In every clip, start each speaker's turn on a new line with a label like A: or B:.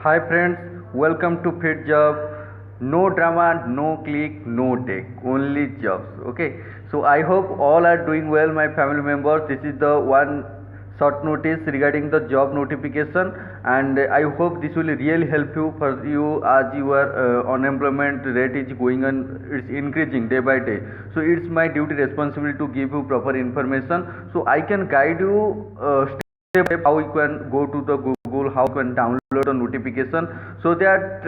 A: Hi friends, welcome to Fit Job. No drama, no click, no take, only jobs. Okay, so I hope all are doing well, my family members. This is the one short notice regarding the job notification, and I hope this will really help you for you as your unemployment rate is going on, it's increasing day by day. So it's my duty responsibility to give you proper information so I can guide you how you can go to the Google, how you can download the notification so that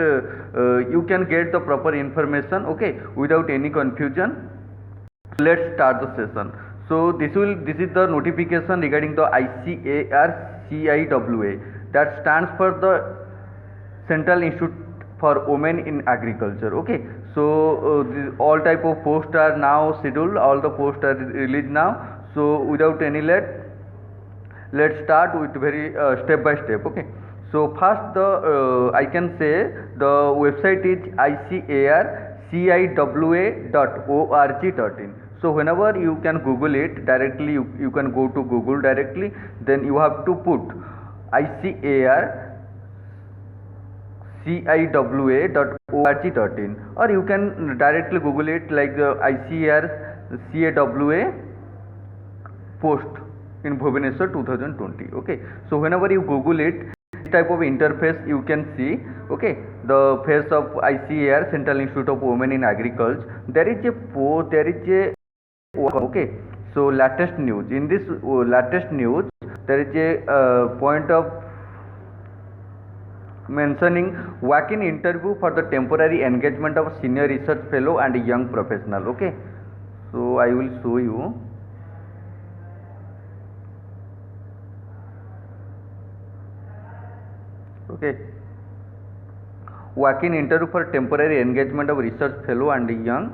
A: you can get the proper information, okay, without any confusion. Let's start the session. So this is the notification regarding the ICAR-CIWA, that stands for the Central Institute for Women in Agriculture. Okay, so all type of posts are now scheduled, all the posts are released now. So without any let's start with very step by step. Okay, so first the I can say the website is icarciwa.org.in. So whenever you can Google it directly, you can go to Google directly, then you have to put icarciwa.org.in, or you can directly Google it like the ICAR-CAWA post in Bhubaneswar 2020. Okay, so whenever you Google it, this type of interface you can see. Okay, the face of ICAR, Central Institute of Women in Agriculture. There is a post, there is a okay. So latest news. In this latest news, there is a point of mentioning walk-in interview for the temporary engagement of senior research fellow and young professional. Okay, so I will show you. Okay, walk-in interview for temporary engagement of research fellow and young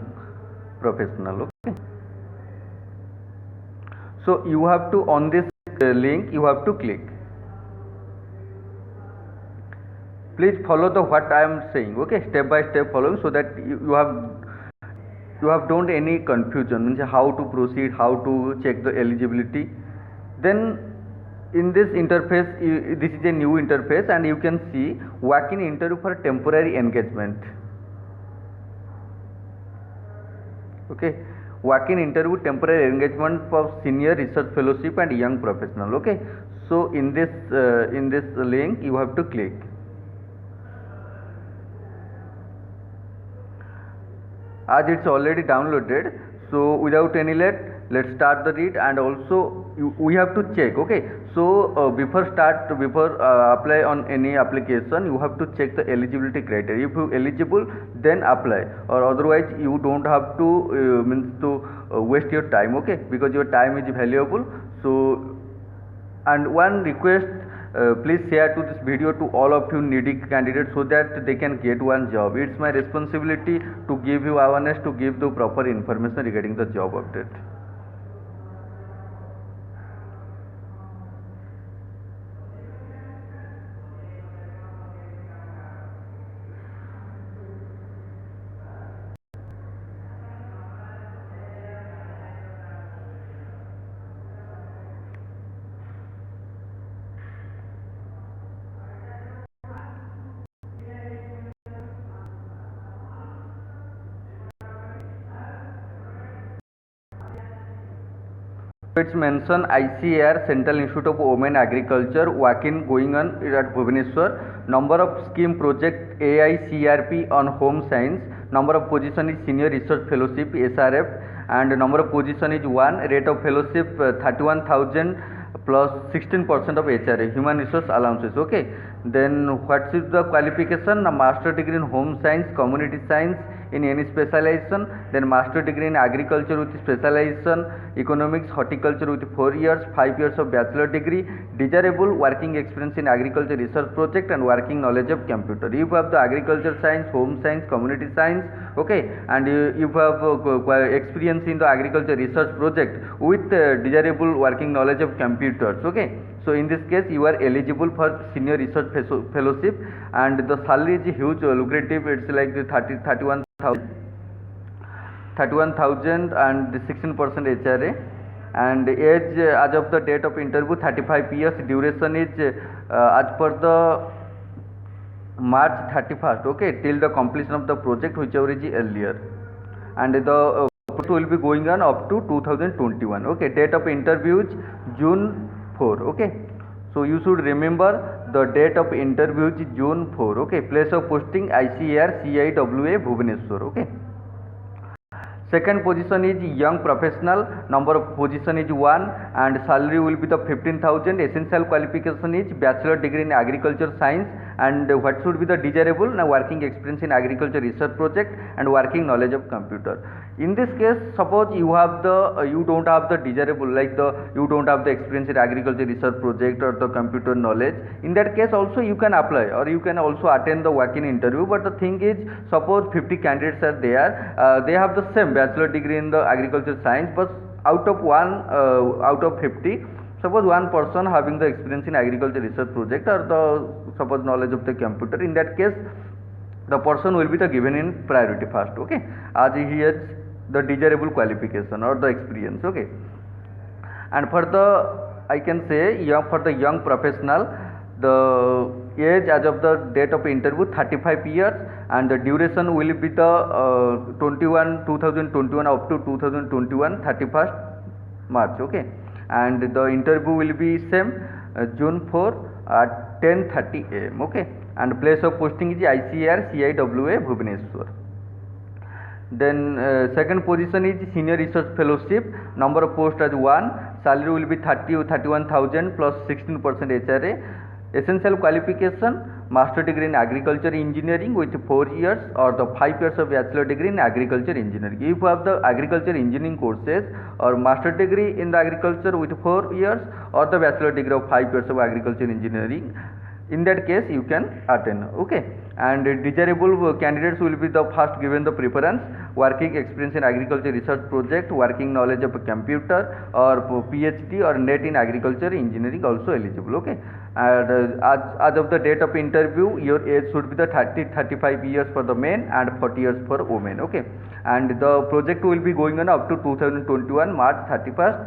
A: professional. Okay, so you have to, on this link you have to click. Please follow the what I am saying. Okay, step by step following, so that you have don't any confusion, means how to proceed, how to check the eligibility. Then in this interface, this is a new interface, and you can see walk-in interview for temporary engagement. Okay, walk-in interview temporary engagement for senior research fellowship and young professional. Okay, so in this link you have to click. As it's already downloaded, so without any let's start the read. And also we have to check. Okay, so before apply on any application, you have to check the eligibility criteria. If you eligible, then apply, or otherwise you don't have to waste your time. Okay, because your time is valuable. So, and one request, please share to this video to all of you needy candidates so that they can get one job. It's my responsibility to give you awareness, to give the proper information regarding the job update. It's mentioned ICAR, Central Institute of Women Agriculture, walk-in going on at Bhubaneswar. Number of scheme project AICRP on home science. Number of position is senior research fellowship SRF, and number of position is 1. Rate of fellowship 31,000 plus 16% of HRA, human resource allowances. Okay, then what is the qualification? A master degree in home science, community science in any specialization, then master degree in agriculture with specialization, economics, horticulture with 4 years, 5 years of bachelor degree, desirable working experience in agriculture research project, and working knowledge of computer. If you have the agriculture science, home science, community science, okay, and if you have experience in the agriculture research project with desirable working knowledge of computers, okay, so in this case you are eligible for senior research fellowship, and the salary is huge, lucrative. It's like 31,000 and 16% HRA, and age as of the date of interview 35 years. Duration is as per the March 31st, okay, till the completion of the project whichever is earlier, and the project will be going on up to 2021. Okay, date of interviews June 4. Okay, so you should remember the date of interviews June 4. Okay, place of posting ICAR CIWA Bhubaneswar. Okay. Second position is young professional, number of position is 1, and salary will be the 15,000. Essential qualification is bachelor degree in agriculture science, and what should be the desirable? Now, working experience in agriculture research project and working knowledge of computer. In this case, suppose you have the you don't have the desirable, like you don't have the experience in agriculture research project or the computer knowledge. In that case also you can apply, or you can also attend the working interview. But the thing is, suppose 50 candidates are there, they have the same bachelor degree in the agriculture science, but out of 50, suppose one person having the experience in agriculture research project or the suppose knowledge of the computer. In that case, the person will be the given in priority first. Okay, as he has the desirable qualification or the experience. Okay, and for the, I can say, for the young professional, the age as of the date of interview 35 years, and the duration will be the 2021 up to 2021 31st March. Okay, and the interview will be same June 4 at 10:30 am. Okay, and place of posting is ICAR CIWA Bhubaneswar. Then second position is senior research fellowship, number of posts as 1, salary will be 31,000 plus 16% HRA. Essential qualification, master degree in agriculture engineering with 4 years or the 5 years of bachelor degree in agriculture engineering. If you have the agriculture engineering courses or master degree in the agriculture with 4 years or the bachelor degree of 5 years of agriculture engineering, in that case you can attend. Okay, and desirable candidates will be the first given the preference, working experience in agriculture research project, working knowledge of a computer, or PhD or NET in agriculture engineering also eligible. Okay, and as of the date of interview, your age should be the 35 years for the men and 40 years for women. Okay, and the project will be going on up to 2021 March 31st.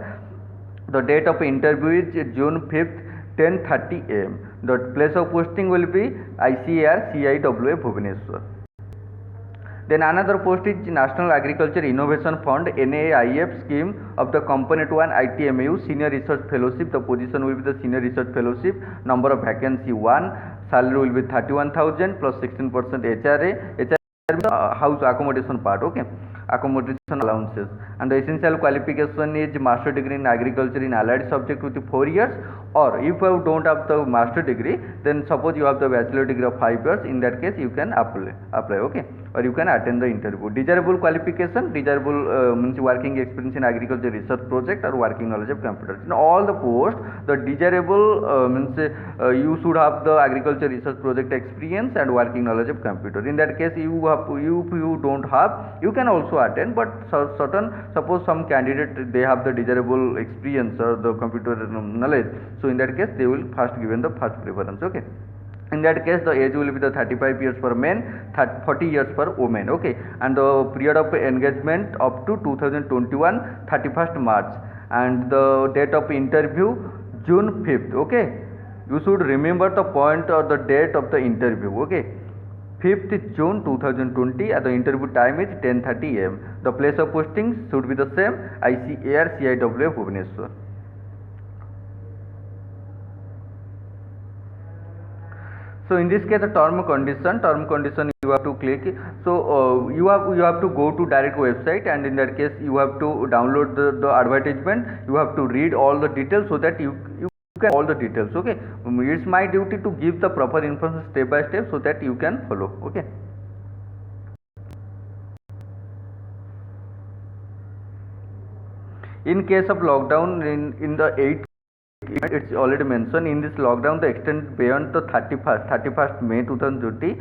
A: The date of interview is June 5th 10:30 am. The place of posting will be ICAR CIWA Bhubaneswar. Then another post is National Agriculture Innovation Fund NAIF scheme of the Component 1 ITMAU Senior Research Fellowship. The position will be the Senior Research Fellowship, number of vacancy 1, salary will be 31,000 plus 16% HRA. House accommodation part. Okay, accommodation allowances, and the essential qualification is master degree in agriculture in allied subject with 4 years, or if you don't have the master degree, then suppose you have the bachelor degree of 5 years, in that case you can apply. Okay, or you can attend the interview. Desirable qualification, desirable means working experience in agriculture research project or working knowledge of computers. In all the posts, the desirable means you should have the agriculture research project experience and working knowledge of computer. In that case, if you don't have, you can also attend, but certain, suppose some candidate they have the desirable experience or the computer knowledge, so in that case they will first given the first preference. Okay, in that case the age will be the 35 years for men, 40 years for women. Okay, and the period of engagement up to 2021 31st March, and the date of interview June 5th. Okay, you should remember the point or the date of the interview. Okay, 5th June 2020, the interview time is 10:30 am. The place of posting should be the same, ICAR CIWA Bhubaneswar. So in this case, the term condition you have to click. So you have to go to direct website, and in that case you have to download the advertisement. You have to read all the details so that you can all the details. Okay, it's my duty to give the proper information step by step so that you can follow. Okay. In case of lockdown, in the 8th, it's already mentioned, in this lockdown the extended beyond the 31st May 2020,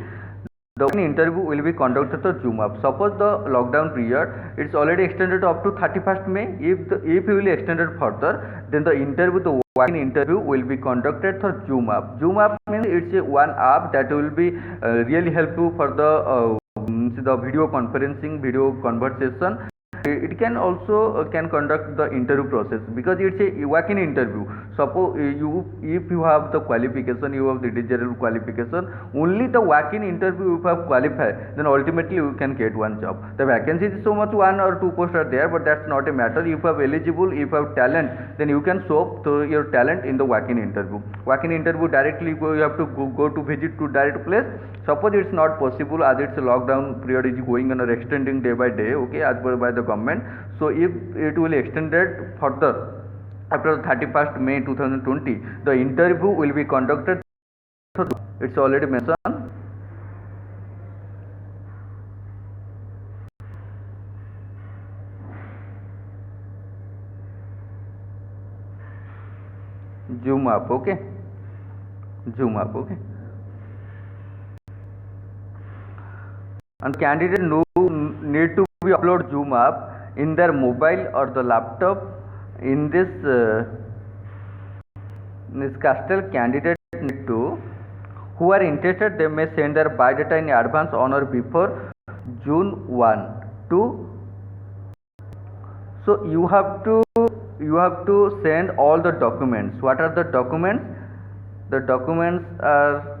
A: the interview will be conducted through Zoom app. Suppose the lockdown period it's already extended up to 31st May. If it will be extended further, then the interview will be conducted through Zoom app. Zoom app means it's one app that will be really helpful for the video conferencing, video conversation. It can also conduct the interview process, because it's a walk-in interview. suppose you, if you have the qualification, you have the desirable qualification, only the walk-in interview if you have qualified, then ultimately you can get one job. The vacancies is so much, 1 or 2 posts are there, but that's not a matter. If you have eligible, if you have talent, then you can show your talent in the walk-in interview. Walk-in interview directly you have to go to visit to direct place. Suppose it's not possible as it's a lockdown period is going on or extending day by day, okay, as per by the government. So if it will extended further after 31st May 2020, the interview will be conducted. It's already mentioned. Zoom up, okay. Zoom up, okay. And candidate need to be upload Zoom app in their mobile or the laptop. In this Castle, candidate need to, who are interested, they may send their biodata in advance on or before June 1 to. So you have to send all the documents. What are the documents? The documents are,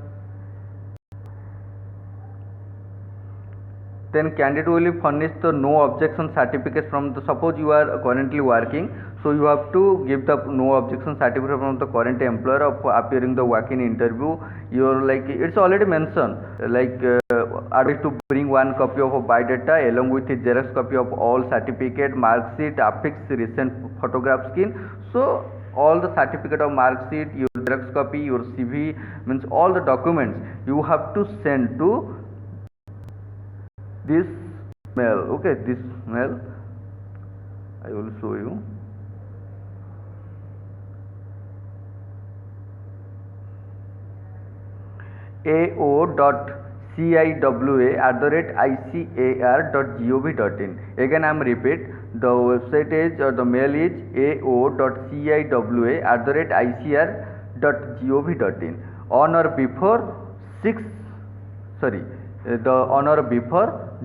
A: then candidate will furnish the no objection certificate from the, suppose you are currently working, so you have to give the no objection certificate from the current employer of appearing the walk-in interview. You're like, it's already mentioned, like advised to bring 1 copy of a biodata along with a xerox copy of all certificate, mark sheet, affix, recent photograph skin. So all the certificate of mark sheet, your xerox copy, your CV, means all the documents you have to send to this mail, okay. This mail I will show you. ao.ciwa@icar.gov.in. Again I am repeat, the website is or the mail is ao.ciwa@icr.gov.in. on or before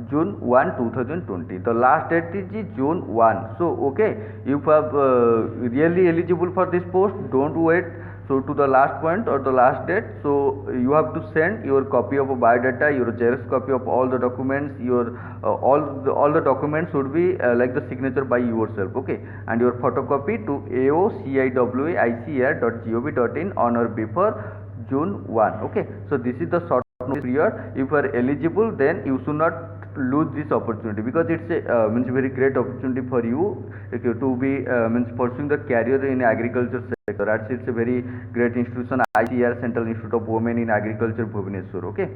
A: June 1 2020. The last date is June 1. So okay, if you have really eligible for this post, don't wait so to the last point or the last date. So you have to send your copy of a biodata, your xerox copy of all the documents, your all the documents should be like the signature by yourself, okay, and your photocopy to ao.ciwa@icr.gov.in on or before June 1, okay. So this is the short notice period. If you are eligible, then you should not lose this opportunity, because it's a means very great opportunity for you, okay, to be means pursuing the career in agriculture sector. That's, it's a very great institution, ICAR, Central Institute of Women in Agriculture, Bhubaneswar, okay.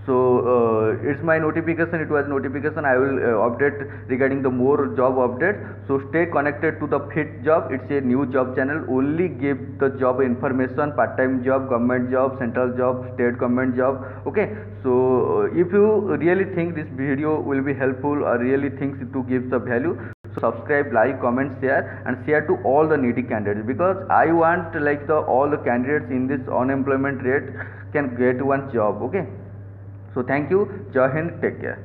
A: So it's my notification, it was notification. I will update regarding the more job updates. So stay connected to the Fit Job. It's a new job channel, only give the job information, part-time job, government job, central job, state government job, okay. So if you really think this video will be helpful or really thinks to give the value, so subscribe, like, comment, share, and share to all the needy candidates, because I want like all the candidates in this unemployment rate can get one job, okay. So thank you. Jai Hind, take care.